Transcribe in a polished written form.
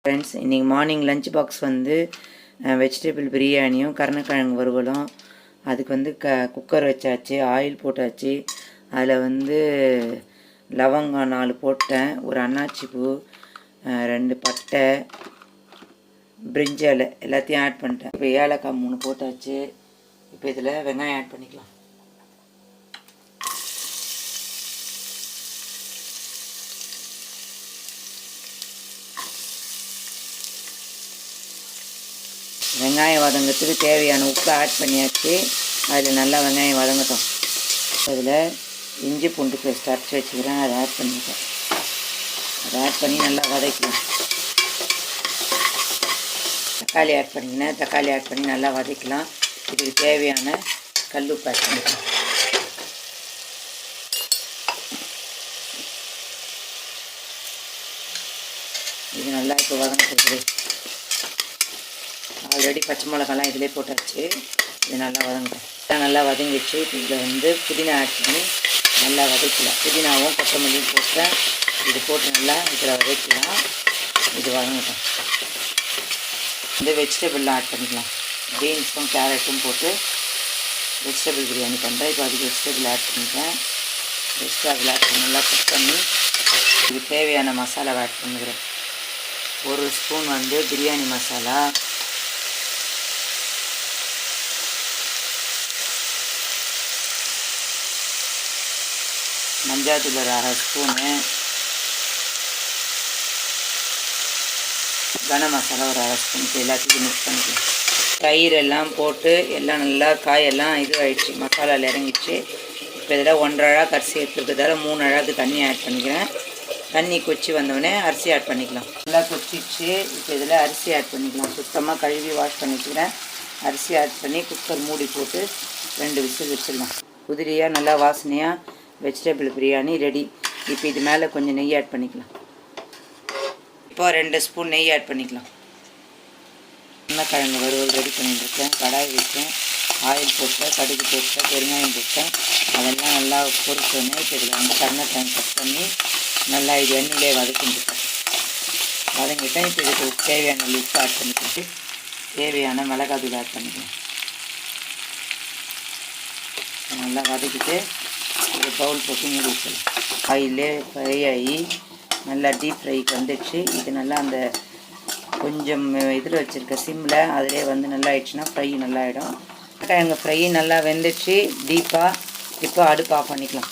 Friends, இன்றைக்கி morning lunch box வந்து vegetable பிரியாணியும் கருணக்கிழங்கு வறுவலும். அதுக்கு வந்து குக்கர் வச்சாச்சு, ஆயில் போட்டாச்சு. அதில் வந்து லவங்கம் 4 போட்டேன், ஒரு அன்னாச்சி பூ, 2 பட்டை, பிரிஞ்சி இலை எல்லாத்தையும் ஆட் பண்ணிட்டேன். இப்போ ஏலக்காய் 3 போட்டாச்சு. இப்போ இதில் வெங்காயம் ஆட் பண்ணிக்கலாம். வெங்காயம் வதங்கிறதுக்கு தேவையான உப்பு ஆட் பண்ணியாச்சு. அதில் நல்லா வெங்காயம் வதங்கட்டும். அதில் இஞ்சி பூண்டு பேஸ்ட் அரைச்சி வச்சுக்கிறேன், அதை ஆட் பண்ணிட்டேன். அதை ஆட் பண்ணி நல்லா வதக்கலாம். தக்காளி ஆட் பண்ணிக்கினேன், தக்காளி ஆட் பண்ணி நல்லா வதக்கலாம். இதுக்கு தேவையான கல்லுப்பு ஆட் பண்ணிக்கலாம். இது நல்லா இப்போ வதங்கிட்டு. ஆல்ரெடி பச்சை மிளகாலாம் இதிலே போட்டாச்சு. இது நல்லா வதங்கிடும். நல்லா வதங்கிடுச்சு. இதில் வந்து புதினா ஆட் பண்ணி நல்லா வதக்கலாம். புதினாவும் கொத்தமல்லியும் போட்டேன். இது போட்டு நல்லா இதில் வதக்கலாம். இது வதங்கட்டும். இந்த வெஜிடபிள் ஆட் பண்ணிக்கலாம். பீன்ஸும் கேரட்டும் போட்டு வெஜிடபிள் பிரியாணி பண்ணுறேன். இப்போ அதுக்கு வெஜிடபிள் ஆட் பண்ணிட்டேன். வெஜிடபிள் ஆட் பண்ணி நல்லா குக் பண்ணி இதுக்கு தேவையான மசாலா ஆட் பண்ணிக்கிறேன். 1 ஸ்பூன் வந்து பிரியாணி மசாலா, மஞ்சாத்தூள் ஒரு 1/2 ஸ்பூனு, கனம் மசாலா ஒரு 1/2 ஸ்பூன். எல்லாத்தையும் மிக்ஸ் பண்ணிக்கலாம். தயிர் எல்லாம் போட்டு எல்லாம் நல்லா காயெல்லாம் இது ஆகிடுச்சு, மசாலாவில் இறங்கிடுச்சு. இப்போ இதில் 1.5 அழகு அரிசி எடுத்துக்கிறதால 3 அழகு தண்ணி ஆட் பண்ணிக்கிறேன். தண்ணி கொச்சி வந்தோடனே அரிசி ஆட் பண்ணிக்கலாம். நல்லா கொச்சிச்சு. இப்போ இதில் அரிசி ஆட் பண்ணிக்கலாம். சுத்தமாக கழுவி வாஷ் பண்ணிக்கிறேன். அரிசி ஆட் பண்ணி குக்கர் மூடி போட்டு 2 விசில் வச்சிடலாம். உதிரியாக நல்லா வாசனையாக வெஜிடபிள் பிரியாணி ரெடி. இப்போ இது மேலே கொஞ்சம் நெய் ஆட் பண்ணிக்கலாம். இப்போ 2 ஸ்பூன் நெய் ஆட் பண்ணிக்கலாம். கருணக்கிழங்கு வறுவல் ரெடி பண்ணிட்டுருக்கேன். கடாய் வச்சேன், ஆயில் போட்டேன், கடுகு போட்டேன், பெருங்காயம் போட்டேன். அதெல்லாம் நல்லா பொரிச்சோன்னே இப்போ இதில் வந்து கருணக்கிழங்கு கட் பண்ணி நல்லா இது எண்ணெயிலே வதக்கிட்டுருக்கேன். வதங்கிட்டேன். இப்போ இதுக்கு தேவையான உப்பு ஆட் பண்ணிக்கிட்டு தேவையான மிளகாய் தூள் ஆட் பண்ணிக்கலாம். நல்லா வதக்கிட்டு ஒரு பவுல் போட்டு மூடி வச்சிடலாம். ஆயிலே ஃப்ரை ஆகி நல்லா டீப் ஃப்ரைக்கு வந்துடுச்சு. இது நல்லா அந்த கொஞ்சம் இதில் வச்சுருக்க சிம்மில் அதிலே வந்து நல்லா ஆயிடுச்சுன்னா ஃப்ரை நல்லா ஆகிடும். எங்கள் ஃப்ரை நல்லா வெந்துடுச்சு டீப்பாக. இப்போ அடுப்பு ஆஃப் பண்ணிக்கலாம்.